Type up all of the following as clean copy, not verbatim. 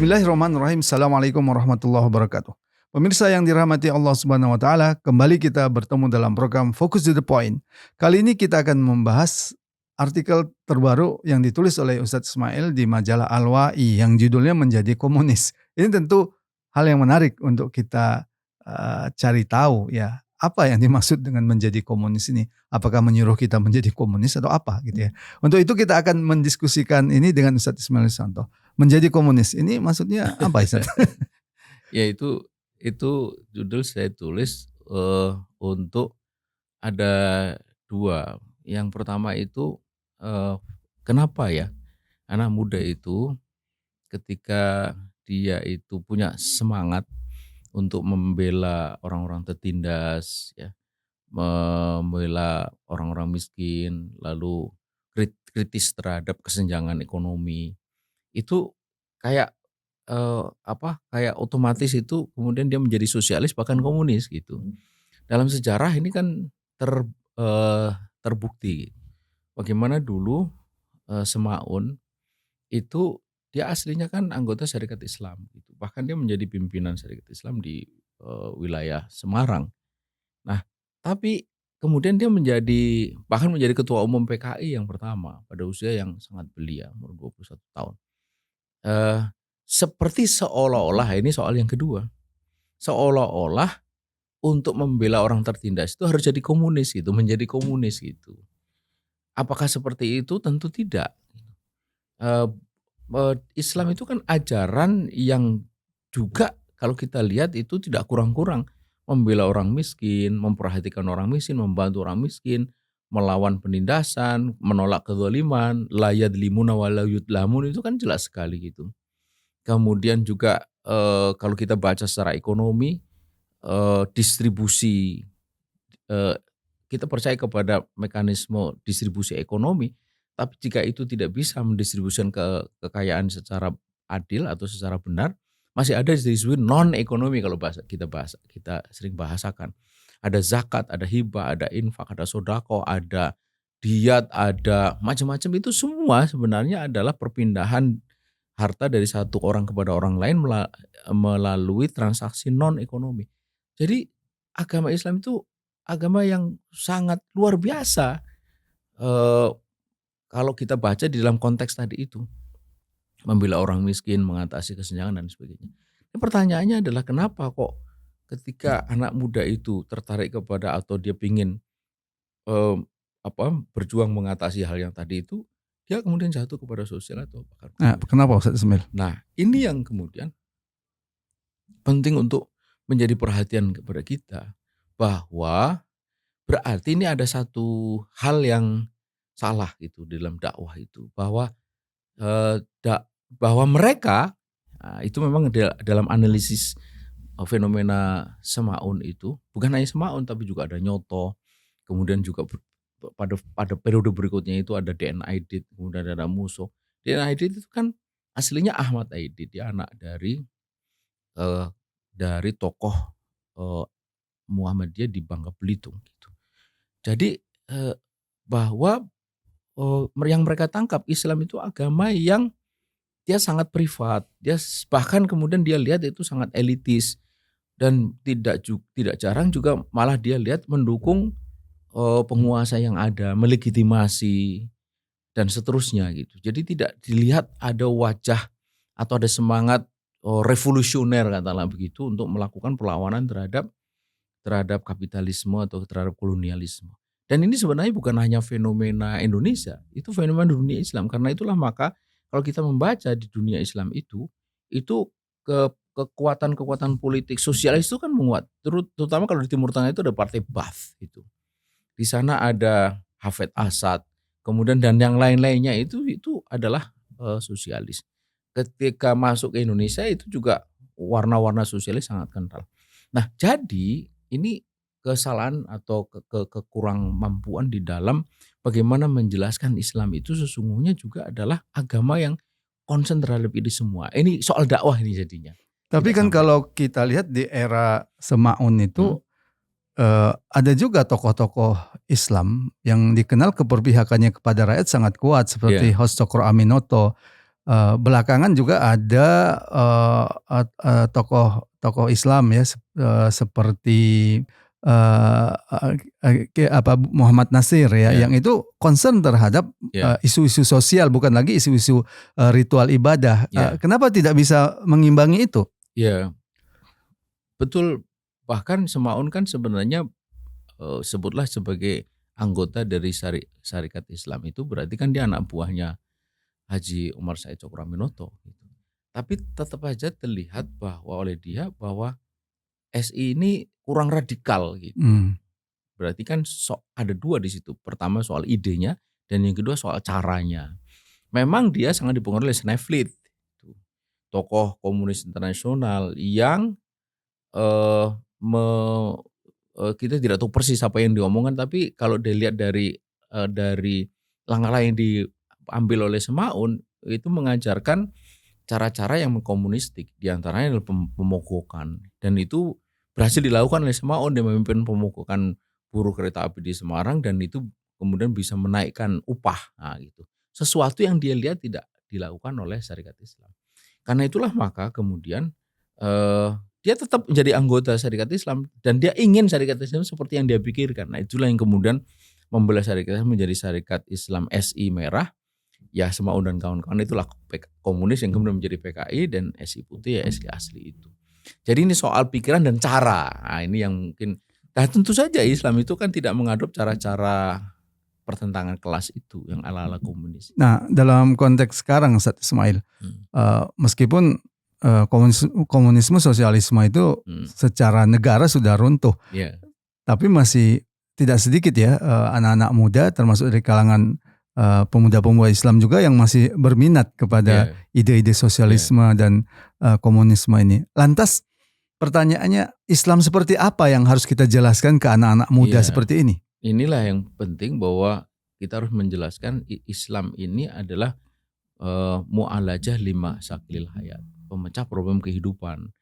Bismillahirrahmanirrahim. Assalamualaikum warahmatullahi wabarakatuh. Pemirsa yang dirahmati Allah Subhanahu wa taala, kembali kita bertemu dalam program Focus to the Point. Kali ini kita akan membahas artikel terbaru yang ditulis oleh Ustadz Ismail di majalah Al-Wa'i yang judulnya Menjadi Komunis. Ini tentu hal yang menarik untuk kita cari tahu ya. Apa yang dimaksud dengan menjadi komunis ini? Apakah menyuruh kita menjadi komunis atau apa gitu ya? Untuk itu kita akan mendiskusikan ini dengan Ustadz Ismail Santo. Menjadi komunis ini maksudnya apa Ustadz? Ya itu judul saya tulis untuk ada dua. Yang pertama itu kenapa ya anak muda itu ketika dia itu punya semangat untuk membela orang-orang tertindas, ya, membela orang-orang miskin, lalu kritis terhadap kesenjangan ekonomi, itu kayak kayak otomatis itu kemudian dia menjadi sosialis bahkan komunis gitu. Dalam sejarah ini kan terbukti bagaimana dulu Semaun itu dia aslinya kan anggota Syarikat Islam gitu. Bahkan dia menjadi pimpinan Syarikat Islam di wilayah Semarang. Nah, tapi kemudian dia bahkan menjadi ketua umum PKI yang pertama pada usia yang sangat belia, umur 21 tahun. Seperti seolah-olah, ini soal yang kedua, seolah-olah untuk membela orang tertindas itu harus jadi komunis gitu, menjadi komunis gitu. Apakah seperti itu? Tentu tidak. Islam itu kan ajaran yang juga kalau kita lihat itu tidak kurang-kurang membela orang miskin, memperhatikan orang miskin, membantu orang miskin, melawan penindasan, menolak kezaliman, la yadlimuna wa la yudlamun, itu kan jelas sekali gitu. Kemudian juga kalau kita baca secara ekonomi, distribusi, kita percaya kepada mekanisme distribusi ekonomi, tapi jika itu tidak bisa mendistribusikan kekayaan secara adil atau secara benar, masih ada distribusi non ekonomi kalau kita sering bahasakan. Ada zakat, ada hibah, ada infak, ada sodako, ada diat, ada macam-macam, itu semua sebenarnya adalah perpindahan harta dari satu orang kepada orang lain melalui transaksi non ekonomi. Jadi agama Islam itu agama yang sangat luar biasa. Kalau kita baca di dalam konteks tadi itu, membela orang miskin, mengatasi kesenjangan dan sebagainya. Pertanyaannya adalah kenapa kok ketika anak muda itu tertarik kepada atau dia ingin berjuang mengatasi hal yang tadi itu, dia kemudian jatuh kepada sosial atau bahkan Kenapa Ustadz Ismail? Nah, ini yang kemudian penting untuk menjadi perhatian kepada kita, bahwa berarti ini ada satu hal yang salah gitu dalam dakwah itu, bahwa bahwa mereka itu memang dalam analisis fenomena Semaun itu bukan hanya Semaun tapi juga ada Nyoto, kemudian juga pada periode berikutnya itu ada DN Aidit, kemudian ada Muso. DN Aidit itu kan aslinya Ahmad Aidit, dia anak dari tokoh Muhammadiyah di Bangka Belitung gitu. Jadi bahwa yang mereka tangkap Islam itu agama yang dia sangat privat, dia bahkan kemudian dia lihat itu sangat elitis, dan tidak jarang juga malah dia lihat mendukung penguasa yang ada, melegitimasi dan seterusnya gitu. Jadi tidak dilihat ada wajah atau ada semangat revolusioner katakanlah begitu untuk melakukan perlawanan terhadap kapitalisme atau terhadap kolonialisme. Dan ini sebenarnya bukan hanya fenomena Indonesia, itu fenomena dunia Islam. Karena itulah maka kalau kita membaca di dunia Islam itu kekuatan-kekuatan politik sosialis itu kan menguat. Terutama kalau di Timur Tengah itu ada Partai Ba'ath itu. Di sana ada Hafez Asad, kemudian dan yang lain-lainnya itu adalah sosialis. Ketika masuk ke Indonesia itu juga warna-warna sosialis sangat kental. Nah, jadi ini kesalahan atau kekurang mampuan di dalam bagaimana menjelaskan Islam itu sesungguhnya juga adalah agama yang konsen terhadap ini semua. Ini soal dakwah ini jadinya. Tapi kan kalau kita lihat di era Semaun itu ada juga tokoh-tokoh Islam yang dikenal keberpihakannya kepada rakyat sangat kuat seperti Hos Cokro Aminoto, belakangan juga ada tokoh Islam ya seperti Muhammad Nasir ya, Ya. yang itu concern terhadap Ya. isu-isu sosial, bukan lagi isu-isu ritual ibadah. Ya. Kenapa tidak bisa mengimbangi itu? Ya, betul. Bahkan Semaun kan sebenarnya sebutlah sebagai anggota dari Syarikat Islam itu, berarti kan dia anak buahnya Haji Umar Said Cokroaminoto. Tapi tetap aja terlihat bahwa oleh dia bahwa SI ini kurang radikal gitu. Berarti kan ada dua di situ. Pertama soal idenya, dan yang kedua soal caranya. Memang dia sangat dipengaruhi oleh Sneflit, tokoh komunis internasional yang kita tidak tahu persis apa yang diomongkan, tapi kalau dilihat dari langkah yang diambil oleh Semaun, itu mengajarkan cara-cara yang mengkomunistik, diantaranya adalah pemogokan, dan itu berhasil dilakukan oleh Semaun. Dia memimpin pemogokan buruh kereta api di Semarang, dan itu kemudian bisa menaikkan upah. Nah, gitu. Sesuatu yang dia lihat tidak dilakukan oleh Syarikat Islam. Karena itulah maka kemudian dia tetap menjadi anggota Syarikat Islam, dan dia ingin Syarikat Islam seperti yang dia pikirkan. Nah, itulah yang kemudian membelah Syarikat Islam menjadi Syarikat Islam SI merah. Ya, Semaun dan kawan-kawan itulah komunis yang kemudian menjadi PKI, dan SI putih ya SI asli itu. Jadi ini soal pikiran dan cara. Nah, ini yang mungkin, nah tentu saja Islam itu kan tidak mengadop cara-cara pertentangan kelas itu yang ala-ala komunis. Nah, dalam konteks sekarang Ustaz Ismail, meskipun komunisme sosialisme itu secara negara sudah runtuh, tapi masih tidak sedikit ya anak-anak muda termasuk dari kalangan pemuda-pemuda Islam juga yang masih berminat kepada ide-ide sosialisme dan komunisme ini. Lantas pertanyaannya, Islam seperti apa yang harus kita jelaskan ke anak-anak muda seperti ini? Inilah yang penting, bahwa kita harus menjelaskan Islam ini adalah mu'alajah lima syakilil hayat, pemecah problem kehidupan.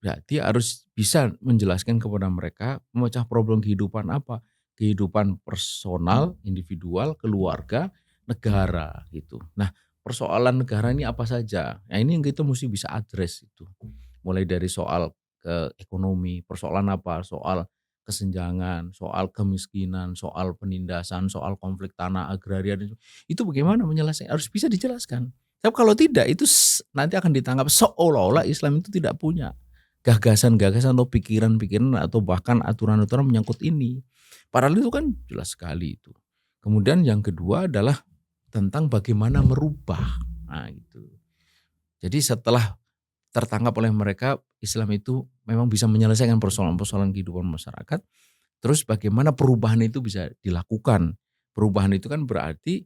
Berarti harus bisa menjelaskan kepada mereka memecah problem kehidupan apa? Kehidupan personal, individual, keluarga, negara gitu. Nah, persoalan negara ini apa saja? Nah, ini yang kita mesti bisa address itu. Mulai dari soal ekonomi, persoalan apa? Soal kesenjangan, soal kemiskinan, soal penindasan, soal konflik tanah agraria, itu bagaimana menyelesaikan? Harus bisa dijelaskan. Tapi kalau tidak, itu nanti akan ditangkap seolah-olah Islam itu tidak punya gagasan-gagasan atau pikiran-pikiran atau bahkan aturan-aturan menyangkut ini. Padahal itu kan jelas sekali itu. Kemudian yang kedua adalah tentang bagaimana merubah. Nah, gitu. Jadi setelah tertangkap oleh mereka, Islam itu memang bisa menyelesaikan persoalan-persoalan kehidupan masyarakat. Terus bagaimana perubahan itu bisa dilakukan. Perubahan itu kan berarti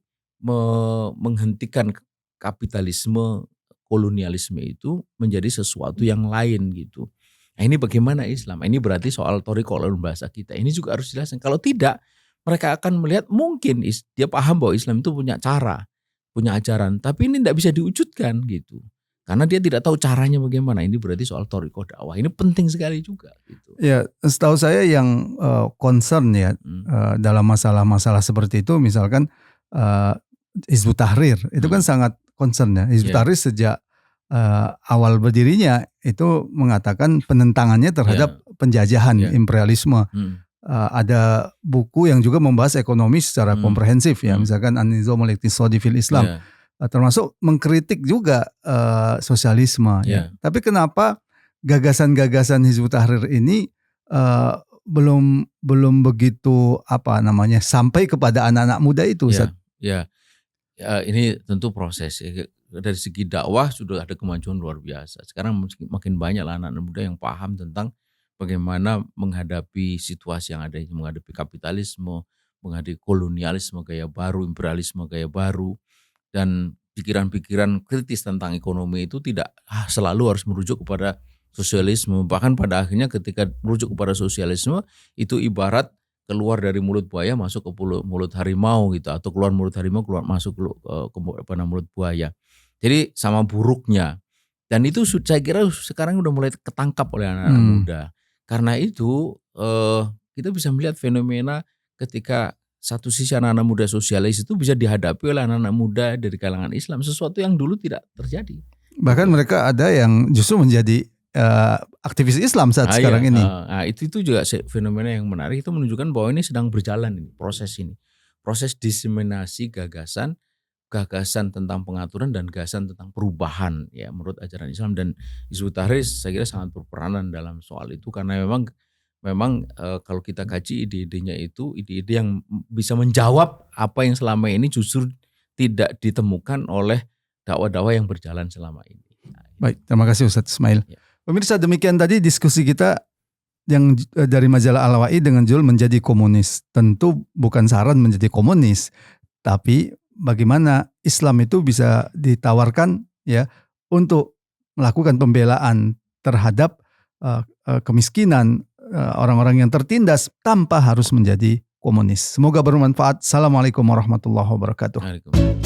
menghentikan kapitalisme, kolonialisme itu menjadi sesuatu yang lain gitu. Nah, ini bagaimana Islam? Ini berarti soal thoriqah dalam bahasa kita. Ini juga harus dijelaskan. Kalau tidak, mereka akan melihat mungkin dia paham bahwa Islam itu punya cara, punya ajaran, tapi ini tidak bisa diwujudkan gitu. Karena dia tidak tahu caranya bagaimana. Ini berarti soal thoriqah dakwah. Ini penting sekali juga gitu. Ya, setahu saya yang concern ya dalam masalah-masalah seperti itu, misalkan Hizbut Tahrir itu kan sangat concern ya. Hizbut Tahrir sejak awal berdirinya itu mengatakan penentangannya terhadap penjajahan, imperialisme. Ada buku yang juga membahas ekonomi secara komprehensif ya, misalkan An-Nizamul Iqtisadi fil Islam, termasuk mengkritik juga sosialisme. Ya. Tapi kenapa gagasan-gagasan Hizbut Tahrir ini belum begitu sampai kepada anak-anak muda itu, Ustaz? Ya, ini tentu proses ya. Dari segi dakwah sudah ada kemajuan luar biasa. Sekarang makin banyak lah anak-anak muda yang paham tentang bagaimana menghadapi situasi yang ada, menghadapi kapitalisme, menghadapi kolonialisme gaya baru, imperialisme gaya baru, dan pikiran-pikiran kritis tentang ekonomi itu tidak selalu harus merujuk kepada sosialisme. Bahkan pada akhirnya ketika merujuk kepada sosialisme, itu ibarat keluar dari mulut buaya masuk ke mulut harimau gitu, atau keluar mulut harimau masuk ke mulut buaya. Jadi sama buruknya. Dan itu saya kira sekarang udah mulai ketangkap oleh anak-anak muda. Karena itu kita bisa melihat fenomena ketika satu sisi anak-anak muda sosialis itu bisa dihadapi oleh anak-anak muda dari kalangan Islam, sesuatu yang dulu tidak terjadi. Bahkan mereka ada yang justru menjadi aktivis Islam saat sekarang ini. Nah, itu juga fenomena yang menarik, itu menunjukkan bahwa ini sedang berjalan ini, proses diseminasi gagasan tentang pengaturan dan gagasan tentang perubahan ya menurut ajaran Islam, dan Hizbut Tahrir saya kira sangat berperanan dalam soal itu, karena memang kalau kita kaji ide-idenya itu ide-ide yang bisa menjawab apa yang selama ini justru tidak ditemukan oleh dakwah-dakwah yang berjalan selama ini. Baik, terima kasih Ustadz Ismail. Ya. Pemirsa, demikian tadi diskusi kita yang dari majalah Al-Wa'i dengan judul Menjadi Komunis. Tentu bukan saran menjadi komunis, tapi bagaimana Islam itu bisa ditawarkan ya untuk melakukan pembelaan terhadap kemiskinan, orang-orang yang tertindas tanpa harus menjadi komunis. Semoga bermanfaat. Assalamualaikum warahmatullahi wabarakatuh. Waalaikumsalam.